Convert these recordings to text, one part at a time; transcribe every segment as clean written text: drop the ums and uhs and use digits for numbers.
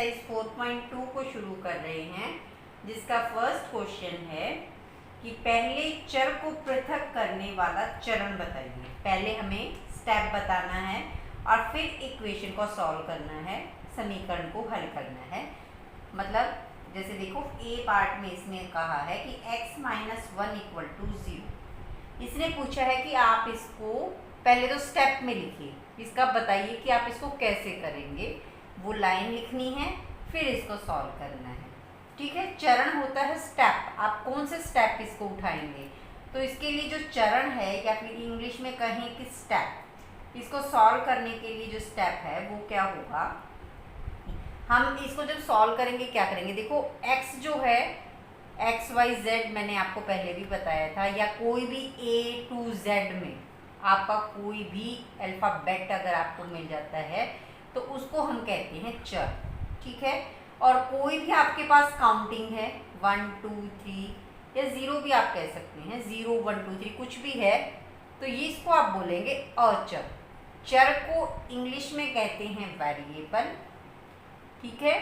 Exercise 4.2 को शुरू कर रहे हैं, जिसका फर्स्ट क्वेश्चन है कि पहले चर को पृथक करने वाला चरण बताइए। पहले हमें स्टेप बताना है और फिर इक्वेशन को सॉल्व करना है, समीकरण को हल करना है। मतलब जैसे देखो ए पार्ट में इसमें कहा है कि x - 1 = 0। इसने पूछा है कि आप इसको पहले तो स्टेप में लिखिए, इसका बताइए कि आप इसको कैसे करेंगे। वो लाइन लिखनी है, फिर इसको सॉल्व करना है। ठीक है, चरण होता है स्टेप। आप कौन से स्टेप इसको उठाएंगे, तो इसके लिए जो चरण है या फिर इंग्लिश में कहें कि स्टेप, इसको सॉल्व करने के लिए जो स्टेप है वो क्या होगा। हम इसको जब सॉल्व करेंगे क्या करेंगे, देखो x जो है XYZ मैंने आपको पहले भी बताया था, या कोई भी A to Z में आपका कोई भी अल्फ़ाबेट अगर आपको मिल जाता है तो उसको हम कहते हैं चर। ठीक है, और कोई भी आपके पास काउंटिंग है 1 2 3 या 0 भी आप कह सकते हैं, 0 1 2 3 कुछ भी है, तो ये इसको आप बोलेंगे अचर। चर को इंग्लिश में कहते हैं वेरिएबल। ठीक है,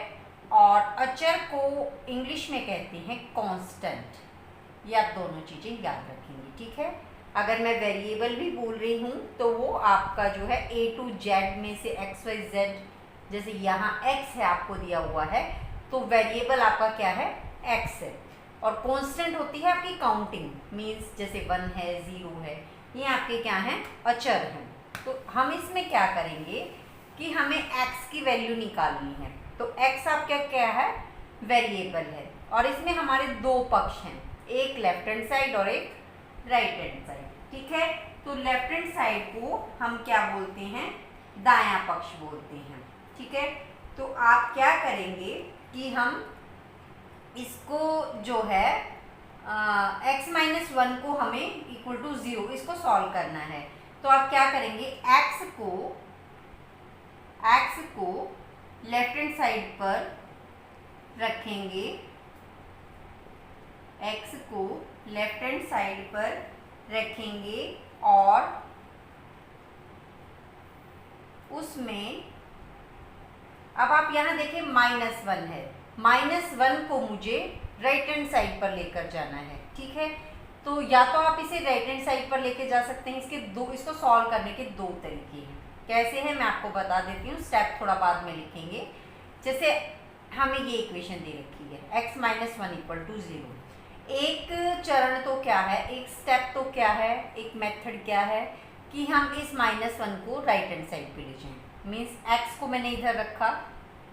और अचर को इंग्लिश में कहते हैं कांस्टेंट। ये आप दोनों चीज़ें याद रखेंगे। ठीक है, अगर मैं वेरिएबल भी बोल रही हूँ तो वो आपका जो है A to Z में से XYZ, जैसे यहाँ x है आपको दिया हुआ है, तो वेरिएबल आपका क्या है, x है। और कांस्टेंट होती है आपकी काउंटिंग, मीन्स जैसे 1 है 0 है, ये आपके क्या हैं, अचर हैं। तो हम इसमें क्या करेंगे कि हमें x की वैल्यू निकालनी है। तो x आपका क्या है, वेरिएबल है, और इसमें हमारे दो पक्ष हैं, एक लेफ्ट हैंड साइड और एक राइट हैंड साइड। ठीक है, तो लेफ्ट हैंड साइड को हम क्या बोलते हैं, दायां पक्ष बोलते हैं। ठीक है, तो आप क्या करेंगे कि हम इसको जो है x - 1 को हमें = 0 इसको सॉल्व करना है। तो आप क्या करेंगे, x को लेफ्ट हैंड साइड पर रखेंगे, x को लेफ्ट हैंड साइड पर रखेंगे और उसमें अब आप यहाँ देखिए -1 है, -1 को मुझे राइट हैंड साइड पर लेकर जाना है। ठीक है, तो या तो आप इसे राइट हैंड साइड पर लेके जा सकते हैं, इसको सॉल्व करने के दो तरीके हैं। कैसे हैं मैं आपको बता देती हूँ, स्टेप थोड़ा बाद में लिखेंगे। जैसे हमें ये इक्वेशन दे रखी है x - 1 = 0। एक चरण तो क्या है, एक स्टेप तो क्या है, एक मेथड क्या है कि हम इस -1 को राइट हैंड साइड पे ले जाएं। मीन्स x को मैंने इधर रखा,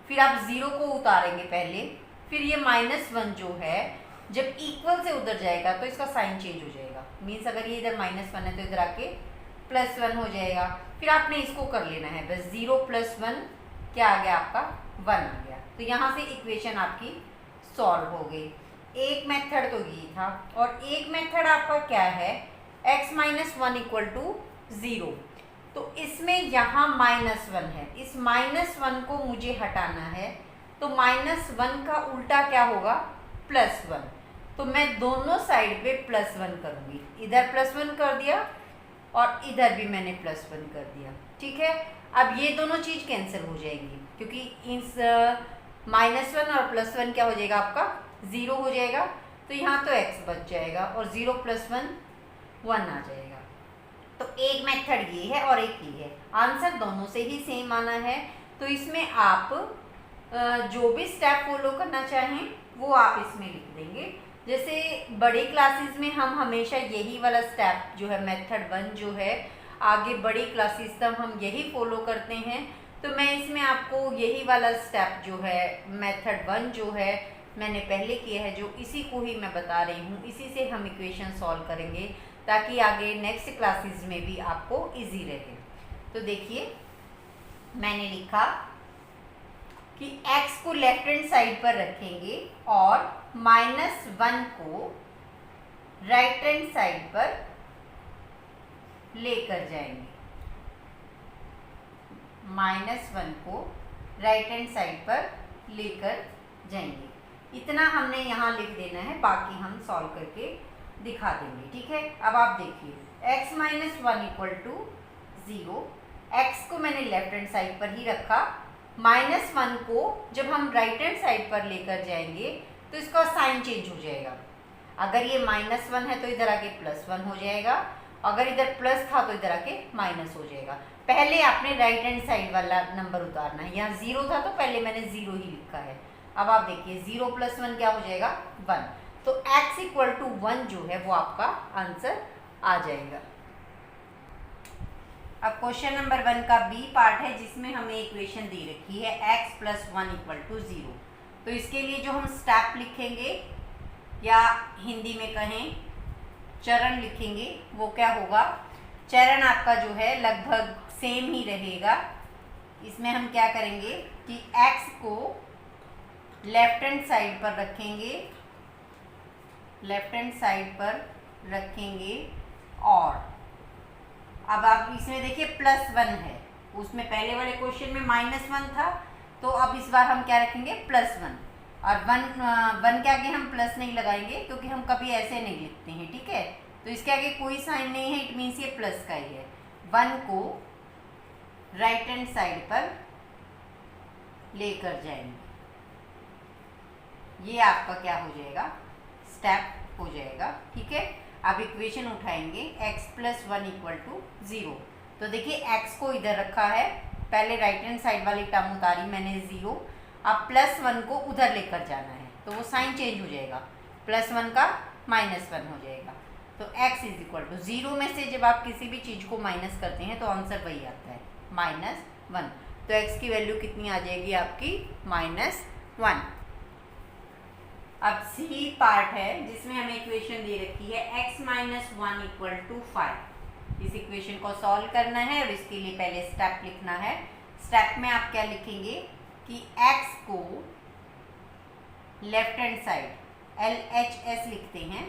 फिर आप 0 को उतारेंगे पहले, फिर ये -1 जो है जब इक्वल से उधर जाएगा तो इसका साइन चेंज हो जाएगा। मीन्स अगर ये इधर -1 है तो इधर आके +1 हो जाएगा। फिर आपने इसको कर लेना है, बस 0 + 1 क्या आ गया, आपका 1 आ गया। तो यहाँ से इक्वेशन आपकी सॉल्व हो गई। एक मेथड तो ये था, और एक मेथड आपका क्या है, x - 1 = 0। तो इसमें यहाँ -1 है, इस -1 को मुझे हटाना है, तो -1 का उल्टा क्या होगा, +1। तो मैं दोनों साइड पे +1 करूँगी, इधर +1 कर दिया और इधर भी मैंने +1 कर दिया। ठीक है, अब ये दोनों चीज़ कैंसिल हो जाएंगी, क्योंकि इस -1 और +1 क्या हो जाएगा, आपका 0 हो जाएगा। तो यहाँ तो x बच जाएगा और 0 + 1 1 आ जाएगा। तो एक मेथड ये है और एक ये है, आंसर दोनों से ही सेम आना है। तो इसमें आप जो भी स्टेप फॉलो करना चाहें वो आप इसमें लिख देंगे। जैसे बड़े क्लासेस में हम हमेशा यही वाला स्टेप जो है, मेथड 1 जो है, आगे बड़ी क्लासेस तक हम यही फॉलो करते हैं। तो मैं इसमें आपको यही वाला स्टेप जो है, मेथड 1 जो है मैंने पहले किया है, जो इसी को ही मैं बता रही हूँ, इसी से हम इक्वेशन सॉल्व करेंगे ताकि आगे नेक्स्ट क्लासेस में भी आपको इजी रहे। तो देखिए मैंने लिखा कि x को लेफ्ट हैंड साइड पर रखेंगे और -1 को राइट हैंड साइड पर लेकर जाएंगे। -1 को राइट हैंड साइड पर लेकर जाएंगे, इतना हमने यहाँ लिख देना है, बाकी हम सॉल्व करके दिखा देंगे। ठीक है, अब आप देखिए x - 1 = 0, x को मैंने लेफ्ट हैंड साइड पर ही रखा -1 को जब हम राइट हैंड साइड पर लेकर जाएंगे तो इसका साइन चेंज हो जाएगा। अगर ये -1 है तो इधर आके +1 हो जाएगा, अगर इधर प्लस था तो इधर आके माइनस हो जाएगा। पहले आपने राइट हैंड साइड वाला नंबर उतारना है। यहाँ 0 था तो पहले मैंने 0 ही लिखा है। अब आप देखिए 0 + 1 क्या हो जाएगा, 1। तो x = 1 जो है वो आपका आंसर आ जाएगा। अब क्वेश्चन नंबर 1 का बी पार्ट है जिसमें हमें इक्वेशन दे रखी है x + 1 = 0। तो इसके लिए जो हम स्टेप लिखेंगे या हिंदी में कहें चरण लिखेंगे वो क्या होगा, चरण आपका जो है लगभग सेम ही रहेगा। इसमें हम क्या करेंगे कि x को लेफ्ट हैंड साइड पर रखेंगे, लेफ्ट हैंड साइड पर रखेंगे। और अब आप इसमें देखिए +1 है, उसमें पहले वाले क्वेश्चन में -1 था, तो अब इस बार हम क्या रखेंगे +1। और 1 के आगे हम प्लस नहीं लगाएंगे क्योंकि हम कभी ऐसे नहीं लिखते हैं, ठीक है। तो इसके आगे कोई साइन नहीं है, इट मीन्स ये प्लस का ही है। 1 को राइट हैंड साइड पर लेकर जाएंगे, ये आपका क्या हो जाएगा, स्टेप हो जाएगा, ठीक है। अब इक्वेशन उठाएंगे x + 1 = 0। तो देखिए x को इधर रखा है, पहले राइट हैंड साइड वाली टर्म उतारी मैंने 0। अब +1 को उधर लेकर जाना है तो वो साइन चेंज हो जाएगा, +1 का -1 हो जाएगा। तो x = 0 में से जब आप किसी भी चीज़ को माइनस करते हैं तो आंसर वही आता है, -1। तो x की वैल्यू कितनी आ जाएगी आपकी, -1। अब सी पार्ट है जिसमें हमें इक्वेशन दे रखी है x - 1 = 5। इस इक्वेशन को सॉल्व करना है और इसके लिए पहले स्टेप लिखना है। स्टेप में आप क्या लिखेंगे कि x को लेफ्ट हैंड साइड, LHS लिखते हैं,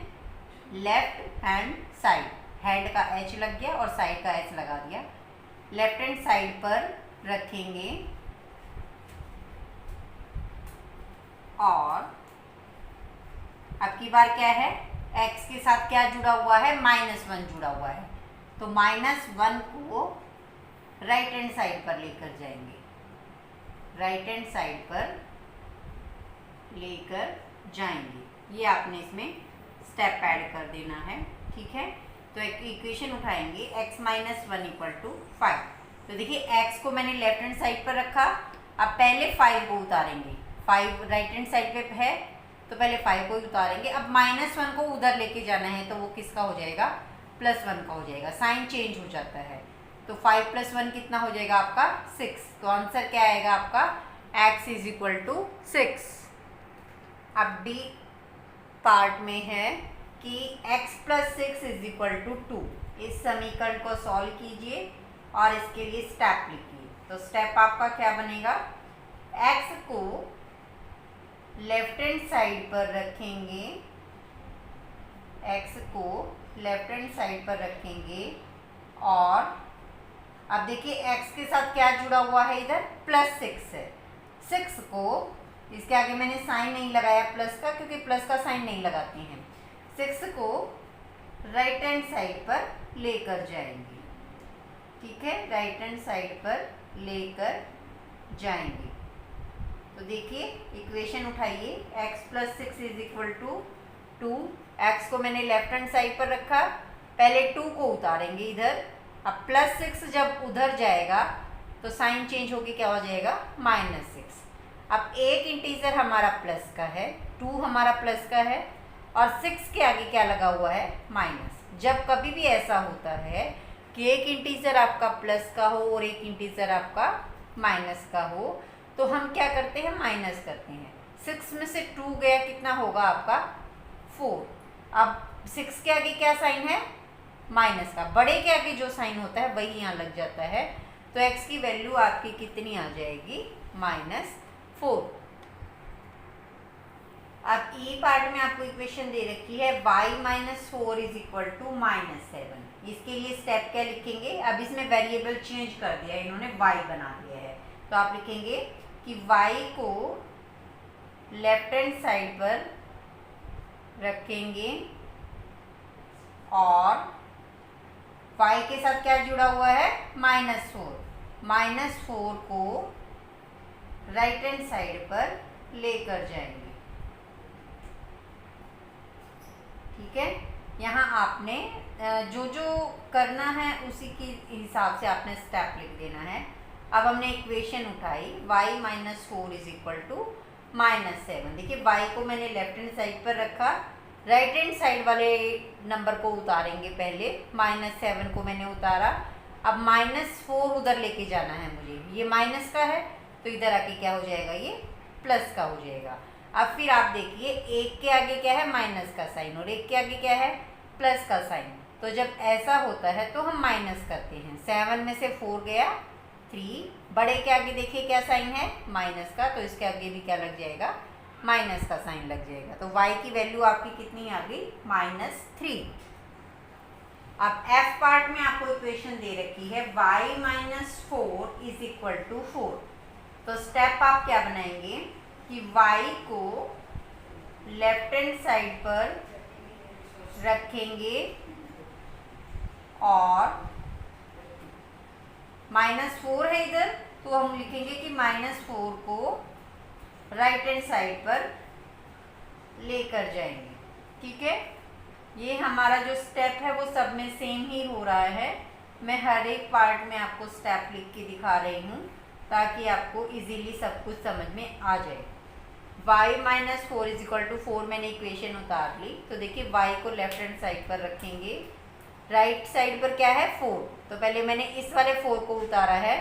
लेफ्ट हैंड साइड, हैंड का H लग गया और साइड का S लगा दिया, लेफ्ट हैंड साइड पर रखेंगे। और अब की बार क्या है, x के साथ क्या जुड़ा हुआ है, -1 जुड़ा हुआ है। तो -1 को राइट हैंड साइड पर लेकर जाएंगे, राइट हैंड साइड पर लेकर जाएंगे। ये आपने इसमें स्टेप ऐड कर देना है, ठीक है। तो एक इक्वेशन उठाएंगे x - 1 = 5। तो देखिए x को मैंने लेफ्ट हैंड साइड पर रखा, अब पहले 5 को उतारेंगे। 5 राइट हैंड साइड पे है तो पहले 5 को ही उतारेंगे। अब -1 को उधर लेके जाना है तो वो किसका हो जाएगा, +1 का हो जाएगा, साइन चेंज हो जाता है। तो 5 + 1 कितना हो जाएगा आपका, 6। तो आंसर क्या आएगा आपका, x = 6। अब डी पार्ट में है कि x + 6 = 2। इस समीकरण को सॉल्व कीजिए और इसके लिए स्टेप लिखिए। तो स्टेप आपका क्या बनेगा, x को लेफ्ट हैंड साइड पर रखेंगे, x को लेफ्ट हैंड साइड पर रखेंगे। और अब देखिए x के साथ क्या जुड़ा हुआ है, इधर +6 है। 6 को, इसके आगे मैंने साइन नहीं लगाया प्लस का क्योंकि प्लस का साइन नहीं लगाते हैं। 6 को राइट हैंड साइड पर लेकर जाएंगे, ठीक है, राइट हैंड साइड पर लेकर जाएंगे। तो देखिए इक्वेशन उठाइए, x + 6 = 2। x को मैंने लेफ्ट हैंड साइड पर रखा, पहले 2 को उतारेंगे इधर। अब +6 जब उधर जाएगा तो साइन चेंज होके क्या हो जाएगा, -6। अब एक इंटीजर हमारा प्लस का है, 2 हमारा प्लस का है और 6 के आगे क्या लगा हुआ है, माइनस। जब कभी भी ऐसा होता है कि एक इंटीजर आपका प्लस का हो और एक इंटीजर आपका माइनस का हो तो हम क्या करते हैं, माइनस करते हैं। 6 में से 2 गया, कितना होगा आपका, 4। अब 6 के आगे क्या साइन है, माइनस का, बड़े के आगे जो साइन होता है वही यहाँ लग जाता है। तो x की वैल्यू आपकी कितनी आ जाएगी, -4। अब ई पार्ट में आपको इक्वेशन दे रखी है y - 4 = -7। इसके लिए स्टेप क्या लिखेंगे, अब इसमें वेरिएबल चेंज कर दिया इन्होंने, y बना दिया है। तो आप लिखेंगे कि y को लेफ्ट हैंड साइड पर रखेंगे और y के साथ क्या जुड़ा हुआ है, -4। -4 को राइट हैंड साइड पर लेकर जाएंगे। ठीक है, यहाँ आपने जो जो करना है उसी के हिसाब से आपने स्टेप लिख देना है। अब हमने इक्वेशन उठाई y minus 4 is equal to -7। देखिए y को मैंने लेफ्ट हैंड साइड पर रखा, राइट हैंड साइड वाले नंबर को उतारेंगे पहले, -7 को मैंने उतारा। अब -4 उधर लेके जाना है मुझे, ये माइनस का है तो इधर आके क्या हो जाएगा, ये प्लस का हो जाएगा। अब फिर आप देखिए एक के आगे क्या है, माइनस का साइन, और एक के आगे क्या है, प्लस का साइन। तो जब ऐसा होता है तो हम माइनस करते हैं। 7 में से 4 गया 3, बड़े के आगे देखिए क्या साइन है, माइनस का, तो इसके आगे भी क्या लग जाएगा, माइनस का साइन लग जाएगा। तो y की वैल्यू आपकी कितनी आ गई, -3। अब f पार्ट में आपको इक्वेशन दे रखी है y minus 4 is equal to 4। तो स्टेप आप क्या बनाएंगे कि y को लेफ्ट हैंड साइड पर रखेंगे और -4 है इधर, तो हम लिखेंगे कि -4 को राइट हैंड साइड पर लेकर जाएंगे। ठीक है, ये हमारा जो स्टेप है वो सब में सेम ही हो रहा है। मैं हर एक पार्ट में आपको स्टेप लिख के दिखा रही हूँ ताकि आपको इजीली सब कुछ समझ में आ जाए। y minus 4 is equal to 4 मैंने इक्वेशन उतार ली। तो देखिए y को लेफ्ट हैंड साइड पर रखेंगे, राइट साइड पर क्या है 4, तो पहले मैंने इस वाले 4 को उतारा है।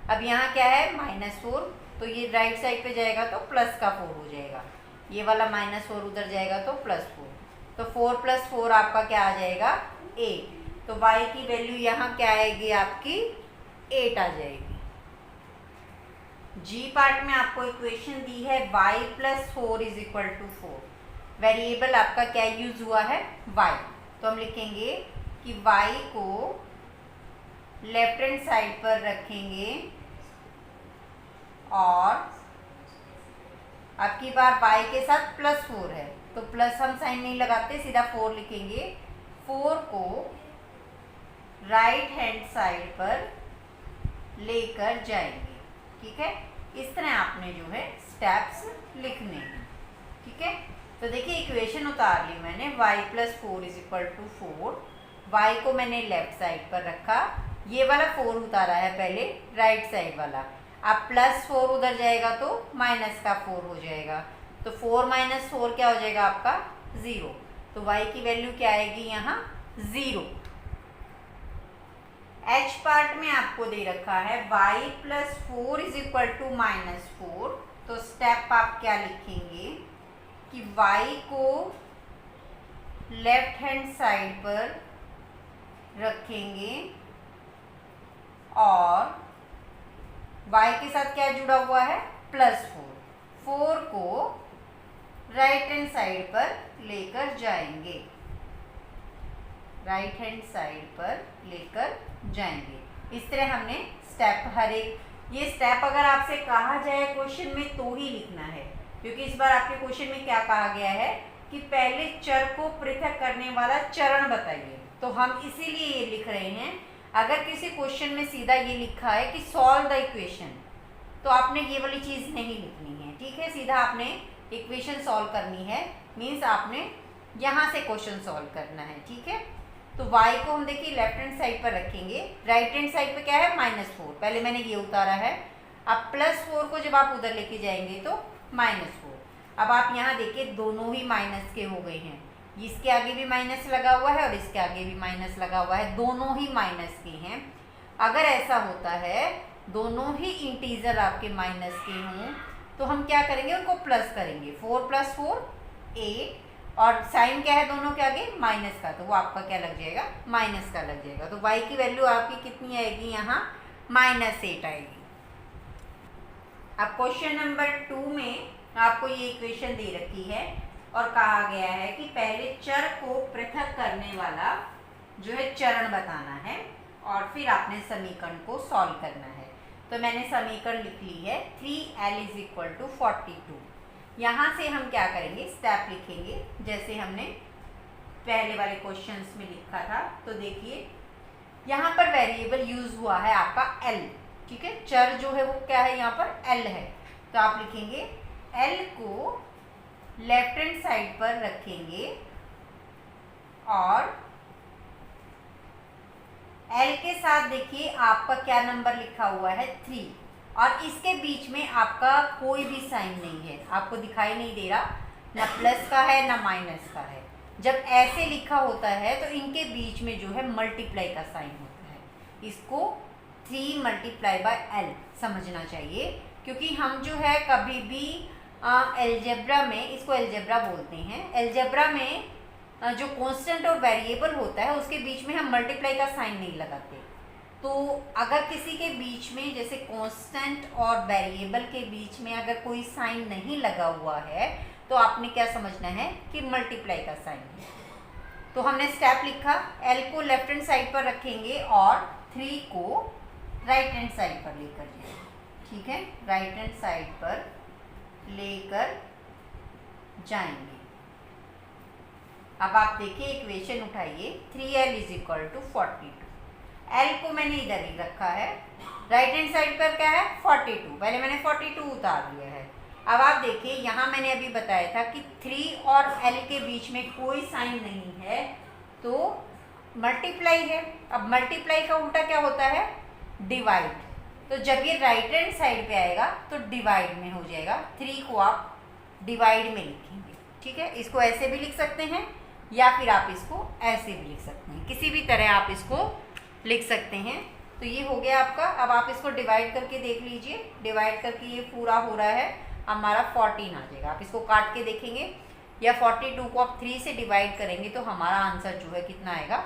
अब यहाँ क्या है -4, तो ये राइट साइड पे जाएगा तो प्लस का 4 हो जाएगा, ये वाला -4 उधर जाएगा तो +4, तो 4 + 4 आपका क्या आ जाएगा 8। तो y की वैल्यू यहाँ क्या आएगी आपकी 8 आ जाएगी। जी पार्ट में आपको इक्वेशन दी है y + 4 is equal to 4। Variable आपका क्या यूज हुआ है y, तो हम लिखेंगे कि y को लेफ्ट हैंड साइड पर रखेंगे और अब की बार y के साथ +4 है तो प्लस हम साइन नहीं लगाते, सीधा 4 लिखेंगे। 4 को राइट हैंड साइड पर लेकर जाएंगे। ठीक है, इस तरह आपने जो है स्टेप्स लिखने हैं। ठीक है, तो देखिए इक्वेशन उतार ली मैंने y + 4 is equal to 4। y को मैंने लेफ्ट साइड पर रखा, ये वाला 4 उतारा है पहले राइट साइड वाला। अब +4 उधर जाएगा तो -4 हो जाएगा, तो 4 - 4 क्या हो जाएगा आपका 0। तो y की वैल्यू क्या आएगी यहाँ 0। h पार्ट में आपको दे रखा है y + 4 इज इक्वल टू -4। तो स्टेप आप क्या लिखेंगे कि y को लेफ्ट हैंड साइड पर रखेंगे और y के साथ क्या जुड़ा हुआ है +4। 4 को राइट हैंड साइड पर लेकर जाएंगे, राइट हैंड साइड पर लेकर जाएंगे। इस तरह हमने स्टेप हर एक, ये स्टेप अगर आपसे कहा जाए क्वेश्चन में तो ही लिखना है, क्योंकि इस बार आपके क्वेश्चन में क्या कहा गया है कि पहले चर को पृथक करने वाला चरण बताइए, तो हम इसीलिए ये लिख रहे हैं। अगर किसी क्वेश्चन में सीधा ये लिखा है कि सॉल्व द इक्वेशन, तो आपने ये वाली चीज़ नहीं लिखनी है। ठीक है, सीधा आपने इक्वेशन सॉल्व करनी है, मीन्स आपने यहाँ से क्वेश्चन सॉल्व करना है। ठीक है, तो y को हम देखिए लेफ्ट हैंड साइड पर रखेंगे, राइट हैंड साइड पे क्या है -4, पहले मैंने ये उतारा है। अब +4 को जब आप उधर लेके जाएंगे तो -4। अब आप यहाँ देखिए दोनों ही माइनस के हो गए हैं, इसके आगे भी माइनस लगा हुआ है और इसके आगे भी माइनस लगा हुआ है, दोनों ही माइनस के हैं। अगर ऐसा होता है दोनों ही इंटीजर आपके माइनस के हों तो हम क्या करेंगे, उनको प्लस करेंगे। 4 + 4 8, और साइन क्या है दोनों के आगे माइनस का, तो वो आपका क्या लग जाएगा माइनस का लग जाएगा। तो y की वैल्यू आपकी कितनी आएगी यहाँ -8 आएगी। अब क्वेश्चन नंबर 2 में आपको ये इक्वेशन दे रखी है और कहा गया है कि पहले चर को पृथक करने वाला जो है चरण बताना है और फिर आपने समीकरण को सॉल्व करना है। तो मैंने समीकरण लिख ली है 3l = 42। यहाँ से हम क्या करेंगे, स्टेप लिखेंगे जैसे हमने पहले वाले क्वेश्चंस में लिखा था। तो देखिए यहाँ पर वेरिएबल यूज हुआ है आपका l। ठीक है, चर जो है वो क्या है यहाँ पर l है। तो आप लिखेंगे L को लेफ्ट हैंड साइड पर रखेंगे और L के साथ देखिए आपका क्या नंबर लिखा हुआ है 3, और इसके बीच में आपका कोई भी साइन नहीं है, आपको दिखाई नहीं दे रहा, ना प्लस का है ना माइनस का है। जब ऐसे लिखा होता है तो इनके बीच में जो है मल्टीप्लाई का साइन होता है, इसको 3 मल्टीप्लाई बाय L समझना चाहिए, क्योंकि हम जो है कभी भी एलजेब्रा में, इसको एलजेब्रा बोलते हैं, एलजेब्रा में जो कांस्टेंट और वेरिएबल होता है उसके बीच में हम मल्टीप्लाई का साइन नहीं लगाते। तो अगर किसी के बीच में जैसे कांस्टेंट और वेरिएबल के बीच में अगर कोई साइन नहीं लगा हुआ है तो आपने क्या समझना है कि मल्टीप्लाई का साइन है। तो हमने स्टेप लिखा, L को लेफ्ट हैंड साइड पर रखेंगे और 3 को राइट हैंड साइड पर लेकर जाएंगे। ठीक है, राइट हैंड साइड पर लेकर जाएंगे। अब आप देखिए इक्वेशन उठाइए, 3L = 42। L को मैंने इधर ही रखा है, राइट हैंड साइड पर क्या है 42, पहले मैंने 42 उतार लिया है। अब आप देखिए यहाँ मैंने अभी बताया था कि 3 और L के बीच में कोई साइन नहीं है तो मल्टीप्लाई है। अब मल्टीप्लाई का उल्टा क्या होता है डिवाइड, तो जब ये राइट हैंड साइड पे आएगा तो डिवाइड में हो जाएगा, 3 को आप डिवाइड में लिखेंगे। ठीक है, इसको ऐसे भी लिख सकते हैं या फिर आप इसको ऐसे भी लिख सकते हैं, किसी भी तरह आप इसको लिख सकते हैं। तो ये हो गया आपका। अब आप इसको डिवाइड करके देख लीजिए, डिवाइड करके ये पूरा हो रहा है, हमारा 14 आ जाएगा। आप इसको काट के देखेंगे या 42 को आप 3 से डिवाइड करेंगे तो हमारा आंसर जो है कितना आएगा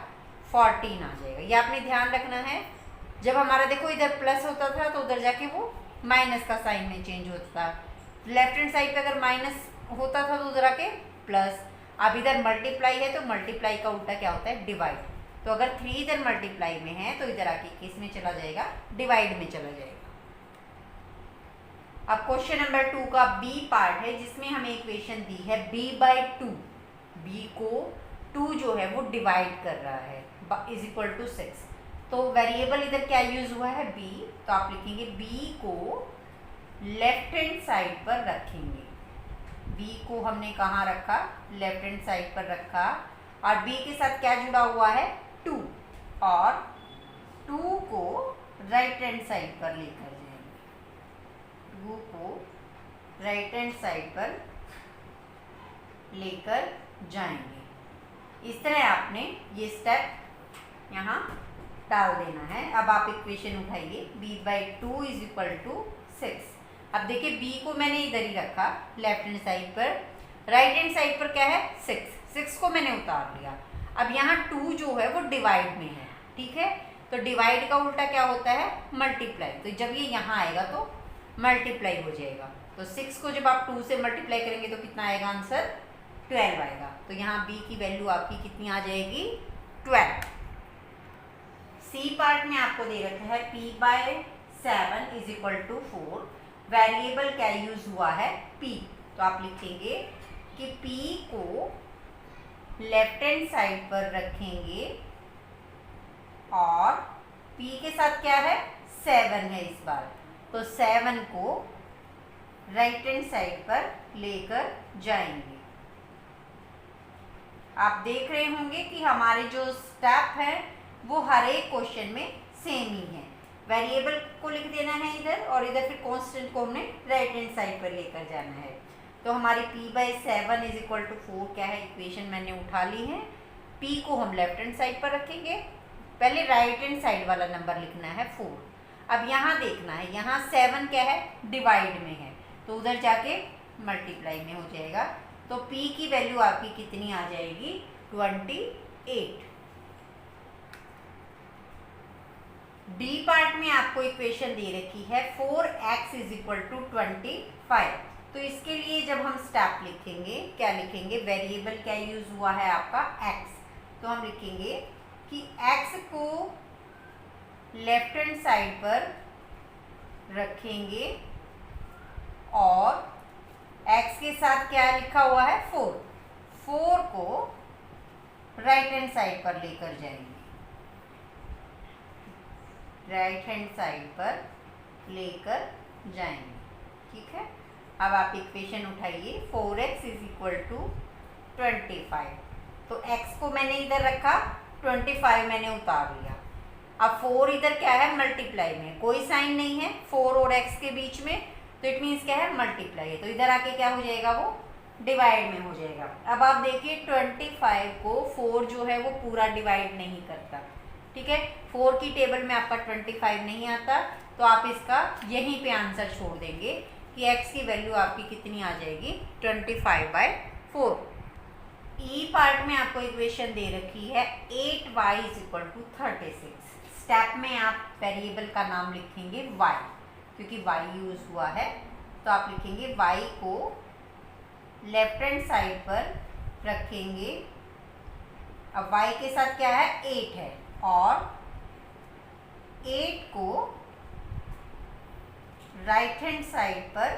14 आ जाएगा। ये आपने ध्यान रखना है। जब हमारा देखो इधर प्लस होता था तो उधर जाके वो माइनस का साइन में चेंज होता था, लेफ्ट हैंड साइड पे अगर माइनस होता था तो उधर आके प्लस। अब इधर मल्टीप्लाई है तो मल्टीप्लाई का उल्टा क्या होता है डिवाइड, तो अगर 3 इधर मल्टीप्लाई में है तो इधर आके किस में चला जाएगा डिवाइड में चला जाएगा। अब क्वेश्चन नंबर 2 का बी पार्ट है जिसमें हमें इक्वेशन दी है b/2, b को 2 जो है वो डिवाइड कर रहा है = 6। तो वेरिएबल इधर क्या यूज हुआ है b, तो आप लिखेंगे b को लेफ्ट हैंड साइड पर रखेंगे। b को हमने कहाँ रखा लेफ्ट हैंड साइड पर रखा, और b के साथ क्या जुड़ा हुआ है 2, और 2 को राइट हैंड साइड पर लेकर जाएंगे, 2 को राइट हैंड साइड पर लेकर जाएंगे। इस तरह आपने ये स्टेप यहाँ डाल देना है। अब आप इक्वेशन उठाइए b/2 = 6। अब देखिए b को मैंने इधर ही रखा लेफ्ट हैंड साइड पर, राइट हैंड साइड पर क्या है 6 को मैंने उतार लिया। अब यहाँ 2 जो है वो डिवाइड में है। ठीक है, तो डिवाइड का उल्टा क्या होता है मल्टीप्लाई, तो जब ये यहाँ आएगा तो मल्टीप्लाई हो जाएगा। तो 6 को जब आप 2 से मल्टीप्लाई करेंगे तो कितना आएगा आंसर 12 आएगा। तो यहाँ b की वैल्यू आपकी कितनी आ जाएगी 12। सी पार्ट में आपको दे रखा है p/7 = 4, वेरिएबल क्या यूज हुआ है p, तो आप लिखेंगे कि p को लेफ्ट हैंड साइड पर रखेंगे और p के साथ क्या है 7 है इस बार, तो 7 को राइट हैंड साइड पर लेकर जाएंगे। आप देख रहे होंगे कि हमारे जो स्टेप है वो हर एक क्वेश्चन में सेम ही है। वेरिएबल को लिख देना है इधर और इधर फिर कांस्टेंट को हमने राइट हैंड साइड पर लेकर जाना है। तो हमारी p/7 = 4 क्या है इक्वेशन मैंने उठा ली है। p को हम लेफ्ट हैंड साइड पर रखेंगे, पहले राइट हैंड साइड वाला नंबर लिखना है 4। अब यहाँ देखना है, यहाँ 7 क्या है डिवाइड में है तो उधर जाके मल्टीप्लाई में हो जाएगा। तो p की वैल्यू आपकी कितनी आ जाएगी 28। डी पार्ट में आपको इक्वेशन दे रखी है 4x = 25। तो इसके लिए जब हम स्टेप लिखेंगे क्या लिखेंगे, वेरिएबल क्या यूज हुआ है आपका x, तो हम लिखेंगे कि x को लेफ्ट हैंड साइड पर रखेंगे और x के साथ क्या लिखा हुआ है 4 को राइट हैंड साइड पर लेकर जाएंगे, राइट हैंड साइड पर लेकर जाएंगे। ठीक है। अब आप इक्वेशन उठाइए 4x इज इक्वल टू 25। तो x को मैंने इधर रखा, 25 मैंने उतार लिया। अब 4 इधर क्या है, मल्टीप्लाई में, कोई साइन नहीं है 4 और x के बीच में, तो इट मीन्स क्या है, मल्टीप्लाई है। तो इधर आके क्या हो जाएगा, वो डिवाइड में हो जाएगा। अब आप देखिए 25 को 4 जो है वो पूरा डिवाइड नहीं करता, ठीक है। 4 की टेबल में आपका 25 नहीं आता, तो आप इसका यहीं पे आंसर छोड़ देंगे कि x की वैल्यू आपकी कितनी आ जाएगी, 25/4। ई पार्ट में आपको इक्वेशन दे रखी है 8y is equal to 36। Step में आप वेरिएबल का नाम लिखेंगे y, क्योंकि y यूज हुआ है, तो आप लिखेंगे y को लेफ्ट हैंड साइड पर रखेंगे। अब y के साथ क्या है, 8 है, और 8 को राइट हैंड साइड पर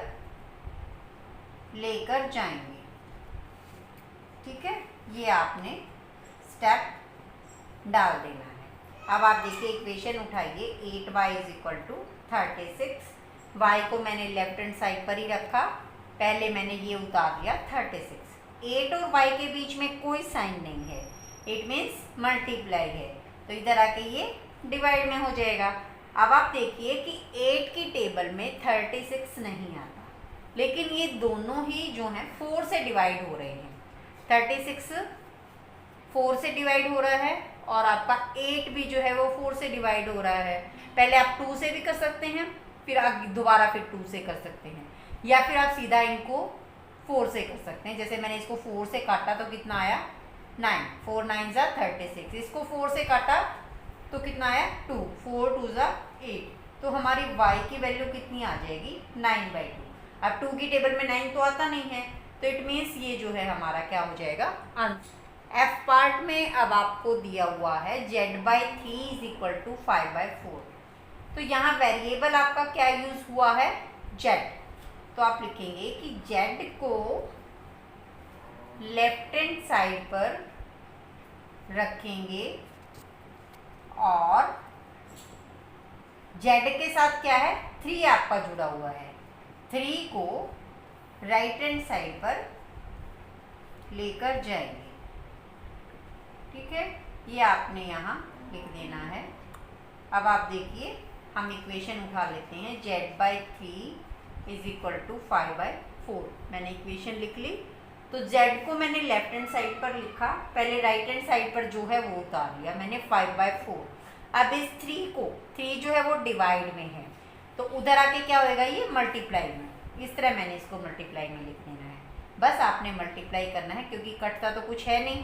लेकर जाएंगे, ठीक है। ये आपने स्टेप डाल देना है। अब आप देखिए इक्वेशन उठाइए 8y is equal to 36। y को मैंने लेफ्ट हैंड साइड पर ही रखा, पहले मैंने ये उतार दिया 36। 8 और y के बीच में कोई साइन नहीं है, इट मीन्स मल्टीप्लाई है, तो इधर आके ये डिवाइड में हो जाएगा। अब आप देखिए कि 8 की टेबल में 36 नहीं आता, लेकिन ये दोनों ही जो हैं 4 से डिवाइड हो रहे हैं। 36 4 से डिवाइड हो रहा है, और आपका 8 भी जो है वो 4 से डिवाइड हो रहा है। पहले आप 2 से भी कर सकते हैं, फिर आप दोबारा फिर 2 से कर सकते हैं, या फिर आप सीधा इनको 4 से कर सकते हैं। जैसे मैंने इसको 4 से काटा तो कितना आया, 9, 4 9 ज़ा 36। इसको 4 से काटा तो कितना आया, 2, 4 2 ज़ा 8। तो हमारी y की वैल्यू कितनी आ जाएगी, 9/2। अब 2 की टेबल में 9 तो आता नहीं है, तो इट मीन्स ये जो है हमारा क्या हो जाएगा, आंसर। एफ पार्ट में अब आपको दिया हुआ है z/3 इज इक्वल टू 5/4। तो यहाँ वेरिएबल आपका क्या यूज हुआ है, z। तो आप लिखेंगे कि z को लेफ्ट हैंड साइड पर रखेंगे, और z के साथ क्या है, 3 आपका जुड़ा हुआ है। 3 को राइट हैंड साइड पर लेकर जाएंगे, ठीक है। ये आपने यहाँ लिख देना है। अब आप देखिए हम इक्वेशन उठा लेते हैं, z/3 इज इक्वल टू 5/4। मैंने इक्वेशन लिख ली, तो z को मैंने लेफ्ट हैंड साइड पर लिखा, पहले राइट हैंड साइड पर जो है वो उतार लिया मैंने 5/4। अब इस 3 को, 3 जो है वो डिवाइड में है, तो उधर आके क्या होएगा, ये मल्टीप्लाई में। इस तरह मैंने इसको मल्टीप्लाई में लिख देना है। बस आपने मल्टीप्लाई करना है, क्योंकि कटता तो कुछ है नहीं।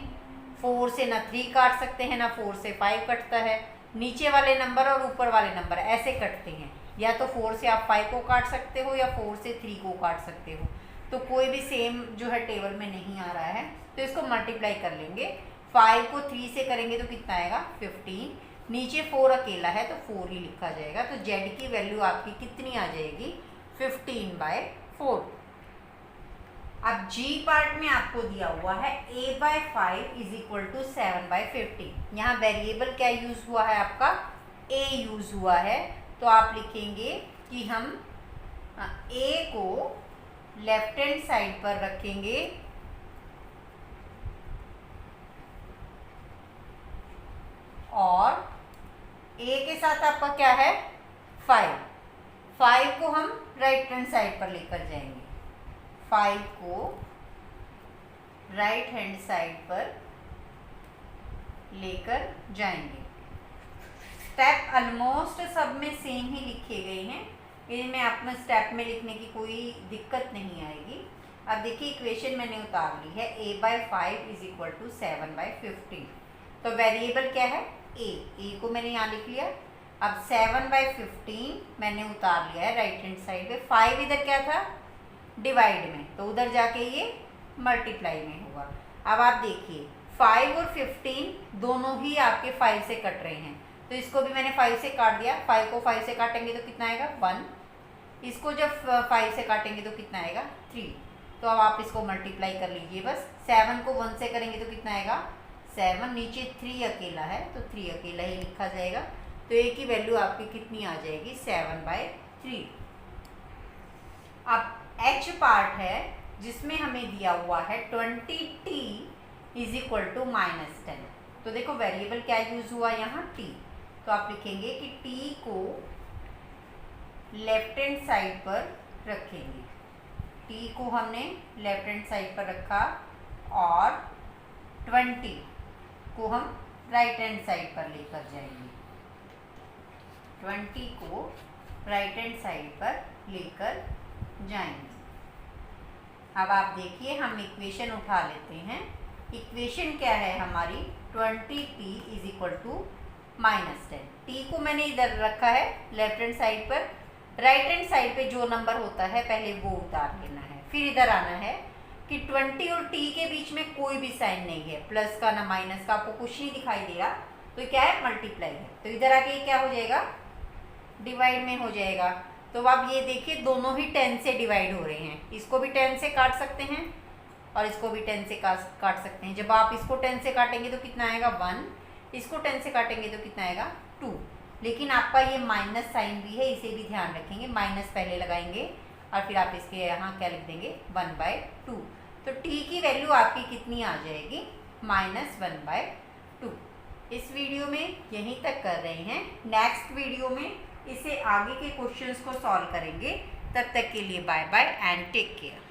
4 से ना 3 काट सकते हैं, ना 4 से 5 कटता है। नीचे वाले नंबर और ऊपर वाले नंबर ऐसे कटते हैं, या तो 4 से आप 5 को काट सकते हो, या 4 से 3 को काट सकते हो। तो कोई भी सेम जो है टेबल में नहीं आ रहा है, तो इसको मल्टीप्लाई कर लेंगे। 5 को 3 से करेंगे तो कितना आएगा, 15। नीचे 4 अकेला है, तो 4 ही लिखा जाएगा। तो z की वैल्यू आपकी कितनी आ जाएगी, 15/4। अब g पार्ट में आपको दिया हुआ है a/5 इज इक्वल टू 7/15। यहाँ वेरिएबल क्या यूज हुआ है, आपका a यूज हुआ है। तो आप लिखेंगे कि हम a को लेफ्ट हैंड साइड पर रखेंगे, और a के साथ आपका क्या है, 5 को हम राइट हैंड साइड पर लेकर जाएंगे। 5 को राइट हैंड साइड पर लेकर जाएंगे। स्टेप ऑलमोस्ट सब में सेम ही लिखे गए हैं, इनमें आपको स्टेप में लिखने की कोई दिक्कत नहीं आएगी। अब देखिए इक्वेशन मैंने उतार ली है, a/5 इज इक्वल टू 7/15। तो वेरिएबल क्या है, a को मैंने यहाँ लिख लिया। अब 7/15 मैंने उतार लिया है राइट हैंड साइड पे। 5 इधर क्या था, डिवाइड में, तो उधर जाके ये मल्टीप्लाई में होगा। अब आप देखिए 5 और 15 दोनों ही आपके 5 से कट रहे हैं, तो इसको भी मैंने 5 से काट दिया। 5 को 5 से काटेंगे तो कितना आएगा, 1। इसको जब 5 से काटेंगे तो कितना आएगा, 3। तो अब आप इसको मल्टीप्लाई कर लीजिए बस। 7 को 1 से करेंगे तो कितना आएगा, 7। नीचे 3 अकेला है, तो 3 अकेला ही लिखा जाएगा। तो a की वैल्यू आपकी कितनी आ जाएगी, 7/3। अब h पार्ट है जिसमें हमें दिया हुआ है 20t इज इक्वल टू -10। तो देखो वेरिएबल क्या यूज हुआ यहाँ t, तो आप लिखेंगे कि t को लेफ्ट हैंड साइड पर रखेंगे। t को हमने लेफ्ट हैंड साइड पर रखा और 20 को हम राइट हैंड साइड पर लेकर जाएंगे। 20 को राइट हैंड साइड पर लेकर जाएंगे। अब आप देखिए हम इक्वेशन उठा लेते हैं। इक्वेशन क्या है हमारी, 20t is equal to -10। t को मैंने इधर रखा है लेफ्ट हैंड साइड पर, राइट हैंड साइड पे जो नंबर होता है पहले वो उतार लेना है। फिर इधर आना है कि 20 और t के बीच में कोई भी साइन नहीं है, प्लस का ना माइनस का, आपको कुछ नहीं दिखाई दे रहा, तो क्या है मल्टीप्लाई है। तो इधर आके क्या हो जाएगा, डिवाइड में हो जाएगा। तो अब ये देखिए दोनों ही 10 से डिवाइड हो रहे हैं। इसको भी 10 से काट सकते हैं और इसको भी 10 से काट सकते हैं। जब आप इसको 10 से काटेंगे तो कितना आएगा 1, इसको 10 से काटेंगे तो कितना आएगा 2। लेकिन आपका ये माइनस साइन भी है, इसे भी ध्यान रखेंगे, माइनस पहले लगाएंगे और फिर आप इसके यहाँ क्या लिख देंगे 1/2। तो t की वैल्यू आपकी कितनी आ जाएगी, -1/2। इस वीडियो में यहीं तक कर रहे हैं। नेक्स्ट वीडियो में इसे आगे के क्वेश्चंस को सॉल्व करेंगे। तब तक के लिए bye bye and take care.